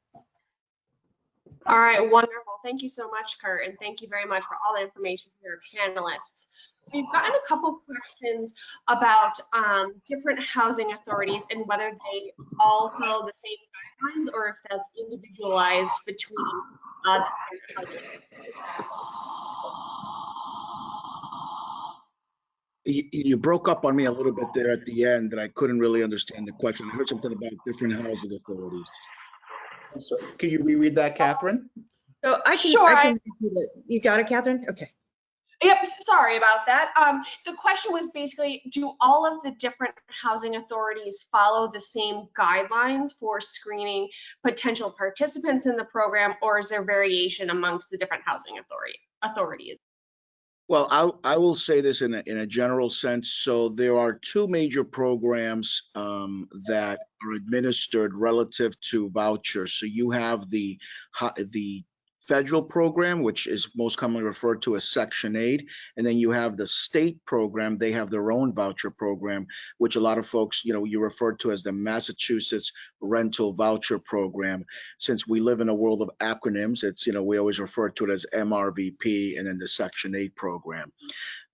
All right, wonderful. Thank you so much, Kurt, and thank you very much for all the information from your panelists. We've gotten a couple questions about different housing authorities and whether they all follow the same guidelines or if that's individualized between the housing authorities. You broke up on me a little bit there at the end, and I couldn't really understand the question. I heard something about different housing authorities. So, can you reread that, Catherine? So I can repeat it. You got it, Catherine? Okay. Yep, sorry about that. The question was basically, do all of the different housing authorities follow the same guidelines for screening potential participants in the program, or is there variation amongst the different housing authorities? Well, I will say this in a general sense. So there are 2 major programs that are administered relative to vouchers. So you have the federal program, which is most commonly referred to as Section 8, and then you have the state program. They have their own voucher program, which a lot of folks, you refer to as the Massachusetts Rental Voucher Program. Since we live in a world of acronyms, it's, we always refer to it as MRVP and then the Section 8 program.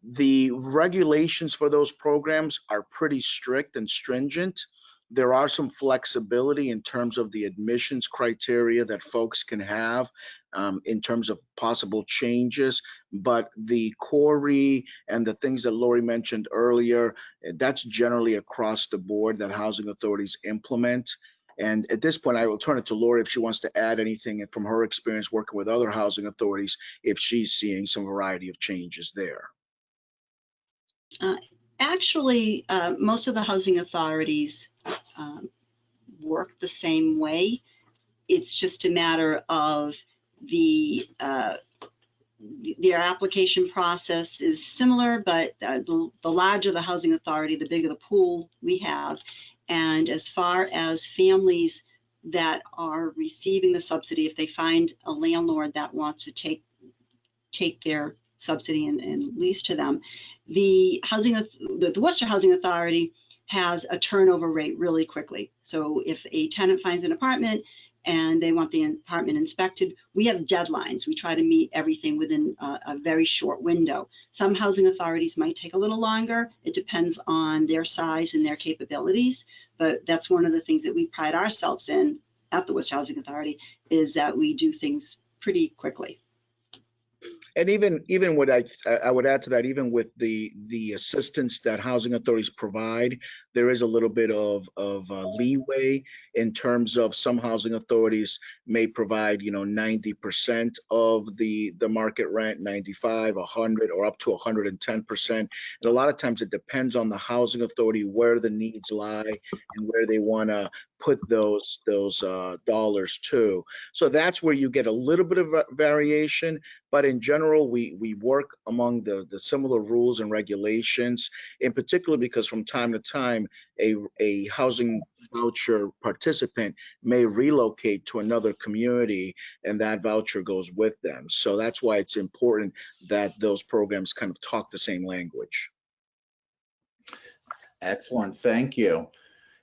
The regulations for those programs are pretty strict and stringent. There are some flexibility in terms of the admissions criteria that folks can have in terms of possible changes, but the CORE and the things that Laurie mentioned earlier, that's generally across the board that housing authorities implement. And at this point, I will turn it to Laurie if she wants to add anything from her experience working with other housing authorities, if she's seeing some variety of changes there. Actually, most of the housing authorities work the same way. It's just a matter of their application process is similar, but the larger the housing authority, the bigger the pool we have. And as far as families that are receiving the subsidy, if they find a landlord that wants to take their subsidy and lease to them, the Worcester Housing Authority has a turnover rate really quickly. So if a tenant finds an apartment and they want the apartment inspected, we have deadlines. We try to meet everything within a very short window. Some housing authorities might take a little longer. It depends on their size and their capabilities, but that's one of the things that we pride ourselves in at the Worcester Housing Authority, is that we do things pretty quickly. And even what I would add to that, even with the assistance that housing authorities provide, there is a little bit of leeway in terms of some housing authorities may provide 90% of the market rent, 95, 100, or up to 110%. And a lot of times it depends on the housing authority where the needs lie and where they want to put those dollars to. So that's where you get a little bit of variation, but in general, we work among the similar rules and regulations, in particular because from time to time, a housing voucher participant may relocate to another community and that voucher goes with them. So that's why it's important that those programs kind of talk the same language. Excellent, thank you.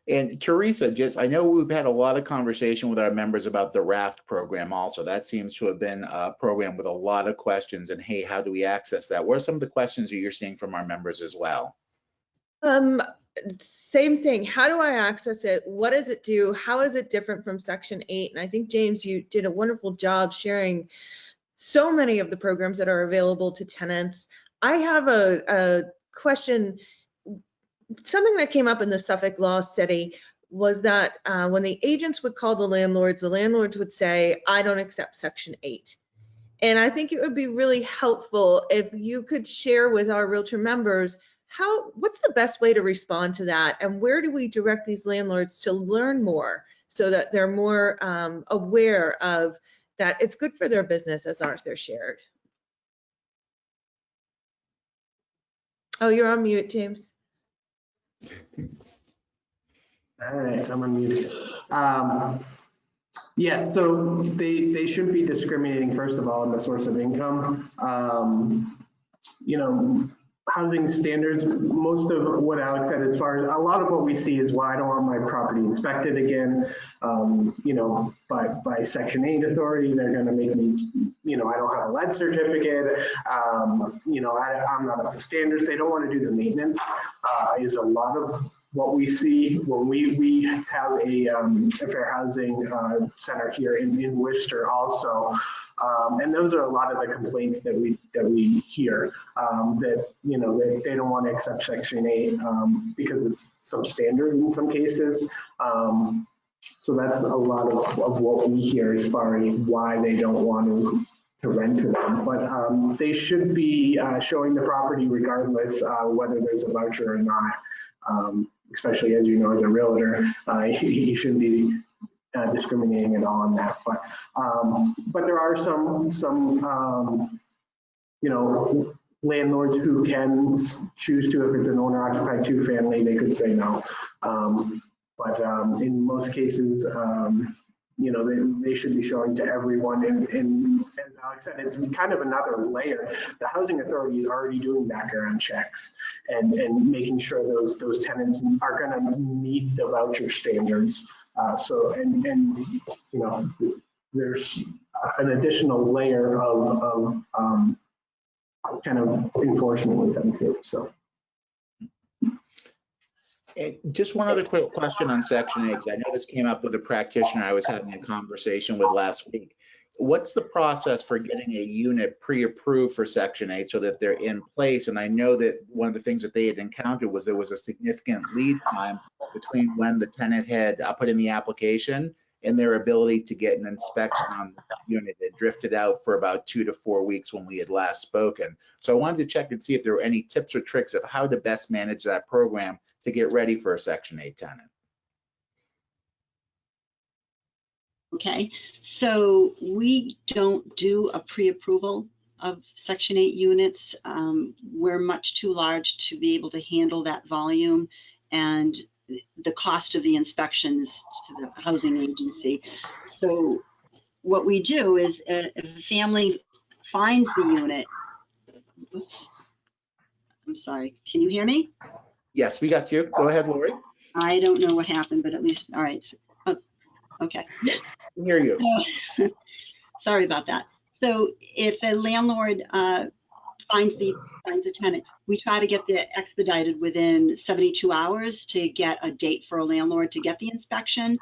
And Teresa, I know we've had a lot of conversation with our members about the RAFT program also. That seems to have been a program with a lot of questions, and hey, how do we access that? What are some of the questions that you're seeing from our members as well? Same thing. How do I access it? What does it do? How is it different from Section 8? And I think, James, you did a wonderful job sharing so many of the programs that are available to tenants. I have a question. Something that came up in the Suffolk Law Study was that when the agents would call the landlords would say, I don't accept Section 8. And I think it would be really helpful if you could share with our realtor members what's the best way to respond to that, and where do we direct these landlords to learn more so that they're more aware of that it's good for their business as long as they're shared. Oh, you're on mute, James. All right, I'm unmuted. Yeah, so they should be discriminating, first of all, in the source of income. Housing standards, most of what Alex said, as far as a lot of what we see is, well, I don't want my property inspected again. By Section 8 authority, they're going to make me, I don't have a lead certificate. I'm not up to standards. They don't want to do the maintenance. Is a lot of what we see when we have a fair housing center here in Worcester also. And those are a lot of the complaints that we hear, that they don't want to accept Section 8 because it's substandard in some cases. So that's a lot of what we hear as far as why they don't want to rent to them. But they should be showing the property regardless whether there's a voucher or not. Especially, as you know, as a realtor, you shouldn't be discriminating at all on that. But there are some landlords who can choose to, if it's an owner-occupied two-family, they could say no. But in most cases, they should be showing to everyone. And as Alex said, it's kind of another layer. The housing authority is already doing background checks and making sure those tenants are going to meet the voucher standards. There's an additional layer of kind of enforcement with them too, so. And just one other quick question on Section 8, 'cause I know this came up with a practitioner I was having a conversation with last week. What's the process for getting a unit pre-approved for Section 8 so that they're in place? And I know that one of the things that they had encountered was there was a significant lead time between when the tenant had put in the application and their ability to get an inspection on the unit. It drifted out for about 2 to 4 weeks when we had last spoken. So I wanted to check and see if there were any tips or tricks of how to best manage that program to get ready for a Section 8 tenant. Okay, so we don't do a pre-approval of Section 8 units. We're much too large to be able to handle that volume and the cost of the inspections to the housing agency. So what we do is if a family finds the unit, oops, I'm sorry, can you hear me? Yes, we got you. Go ahead, Laurie. I don't know what happened, but at least, all right. Oh, okay. Yes, I hear you. So, sorry about that. So if a landlord finds a tenant, we try to get the expedited within 72 hours to get a date for a landlord to get the inspection.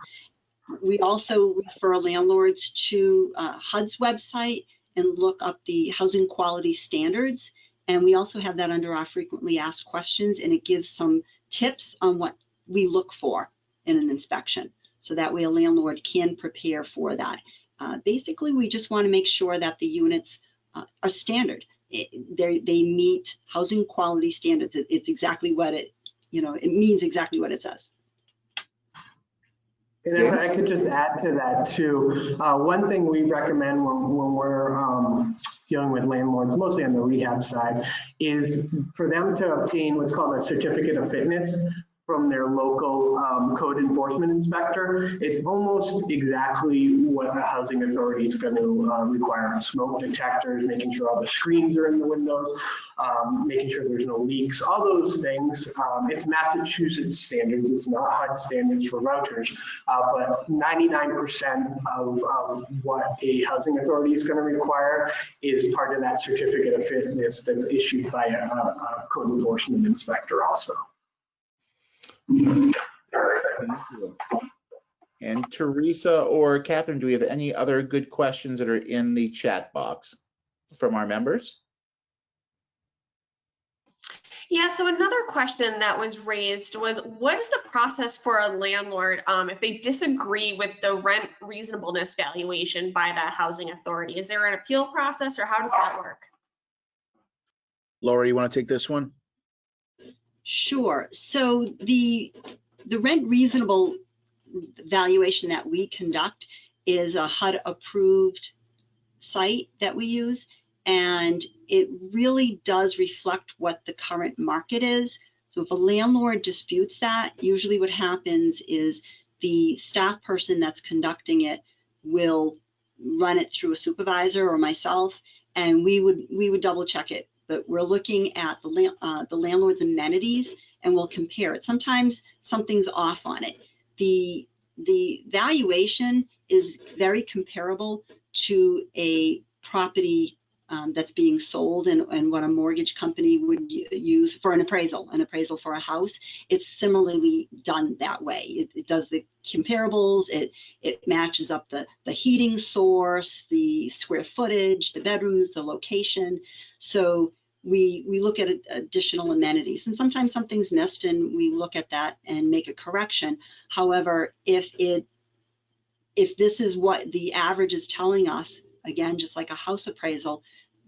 We also refer landlords to HUD's website and look up the housing quality standards. And we also have that under our frequently asked questions, and it gives some tips on what we look for in an inspection. So that way a landlord can prepare for that. Basically, we just want to make sure that the units are standard. They meet housing quality standards. It's exactly what it means exactly what it says. And if I could just add to that too, one thing we recommend when we're dealing with landlords, mostly on the rehab side, is for them to obtain what's called a certificate of fitness from their local code enforcement inspector. It's almost exactly what the housing authority is going to require: smoke detectors, making sure all the screens are in the windows, making sure there's no leaks, all those things. It's Massachusetts standards. It's not HUD standards for vouchers, but 99% of what a housing authority is going to require is part of that certificate of fitness that's issued by a code enforcement inspector also. Thank you. And Teresa or Catherine, do we have any other good questions that are in the chat box from our members? Yeah, so another question that was raised was, what is the process for a landlord if they disagree with the rent reasonableness valuation by the housing authority? Is there an appeal process, or how does that work? Laurie, you want to take this one? Sure. So the rent reasonable valuation that we conduct is a HUD approved site that we use, and it really does reflect what the current market is. So if a landlord disputes that, usually what happens is the staff person that's conducting it will run it through a supervisor or myself, and we would double check it. But we're looking at the landlord's amenities, and we'll compare it. Sometimes something's off on it. The valuation is very comparable to a property that's being sold and what a mortgage company would use for an appraisal for a house. It's similarly done that way. It does the comparables, it matches up the heating source, the square footage, the bedrooms, the location. So we look at additional amenities, and sometimes something's missed and we look at that and make a correction. However, if this is what the average is telling us, again, just like a house appraisal,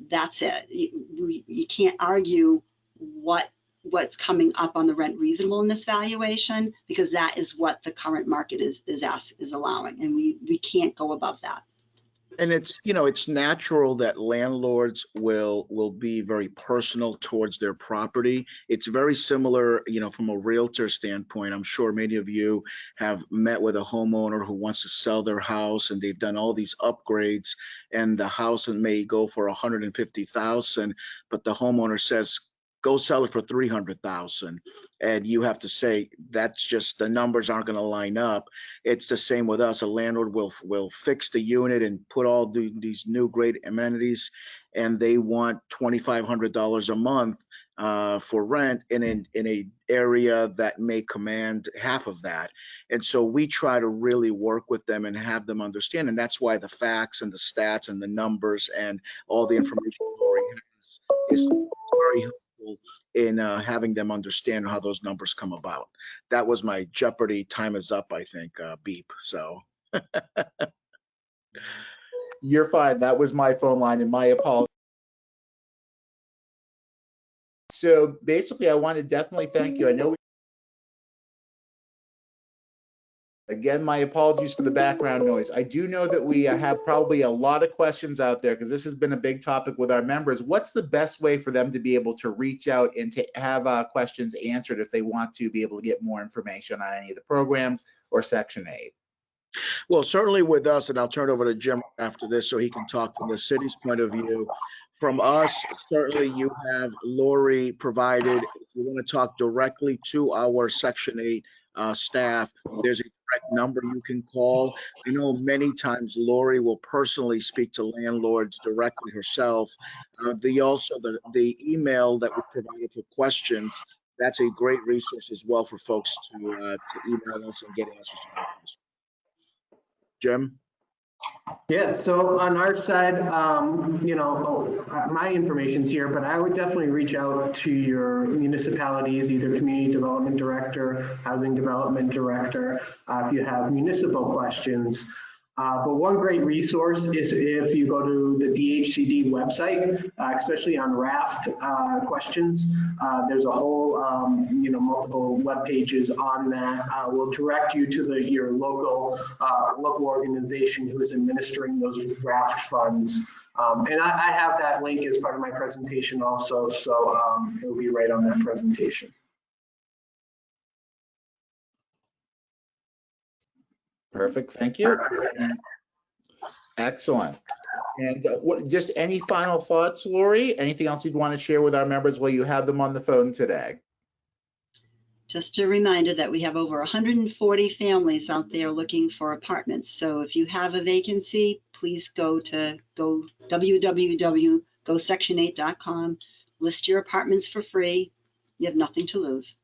that's it. You can't argue what's coming up on the rent reasonableness valuation, because that is what the current market is allowing, and we can't go above that. And it's natural that landlords will be very personal towards their property. It's very similar, from a realtor standpoint. I'm sure many of you have met with a homeowner who wants to sell their house, and they've done all these upgrades, and the house may go for $150,000, but the homeowner says, go sell it for $300,000. And you have to say, that's just, the numbers aren't going to line up. It's the same with us. A landlord will fix the unit and put all these new great amenities. and they want $2,500 a month for rent in a area that may command half of that. And so we try to really work with them and have them understand. And that's why the facts and the stats and the numbers and all the information Laurie has is very helpful in having them understand how those numbers come about. That was my Jeopardy time is up, I think, beep. So. You're fine. That was my phone line, and my apologies. So basically, I want to definitely thank you. I know again, my apologies for the background noise. I do know that we have probably a lot of questions out there because this has been a big topic with our members. What's the best way for them to be able to reach out and to have questions answered if they want to be able to get more information on any of the programs or Section 8? Well, certainly with us, and I'll turn it over to Jim after this so he can talk from the city's point of view. From us, certainly you have Laurie provided. If you want to talk directly to our Section 8 staff, there's a direct number you can call. I know many times Laurie will personally speak to landlords directly herself. The email that we provided for questions, that's a great resource as well for folks to email us and get answers to their questions. Jim? Yeah, so on our side, my information's here, but I would definitely reach out to your municipalities, either community development director, housing development director, if you have municipal questions. But one great resource is if you go to the DHCD website, especially on raft questions, there's a whole, multiple web pages on that will direct you to your local organization who is administering those raft funds. And I have that link as part of my presentation also, so it will be right on that presentation. Perfect. Thank you. Excellent. And just any final thoughts, Laurie? Anything else you'd want to share with our members while you have them on the phone today? Just a reminder that we have over 140 families out there looking for apartments. So if you have a vacancy, please go www.gosection8.com, list your apartments for free. You have nothing to lose.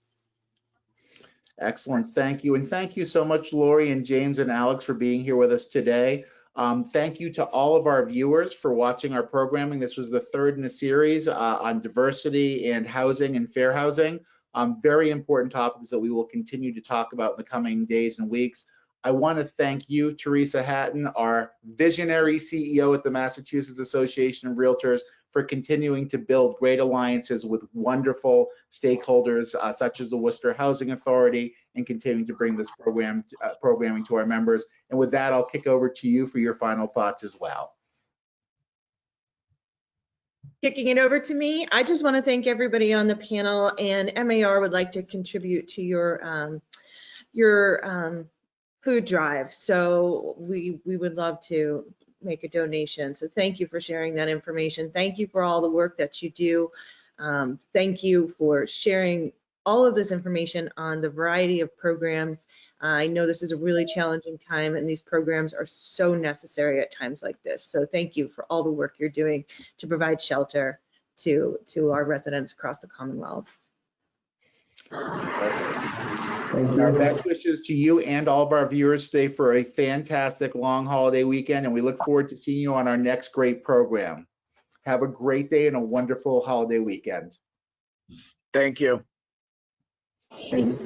Excellent. Thank you. And thank you so much, Laurie and James and Alex, for being here with us today. Thank you to all of our viewers for watching our programming. This was the third in a series on diversity and housing and fair housing. Very important topics that we will continue to talk about in the coming days and weeks. I want to thank you, Teresa Hatton, our visionary CEO at the Massachusetts Association of Realtors, for continuing to build great alliances with wonderful stakeholders such as the Worcester Housing Authority and continuing to bring this programming to our members. And with that, I'll kick over to you for your final thoughts as well. Kicking it over to me, I just want to thank everybody on the panel, and MAR would like to contribute to your food drive. So we would love to make a donation. So thank you for sharing that information. Thank you for all the work that you do. Thank you for sharing all of this information on the variety of programs. I know this is a really challenging time, and these programs are so necessary at times like this. So thank you for all the work you're doing to provide shelter to our residents across the Commonwealth. And our best wishes to you and all of our viewers today for a fantastic long holiday weekend, and we look forward to seeing you on our next great program. Have a great day and a wonderful holiday weekend. Thank you. Thanks.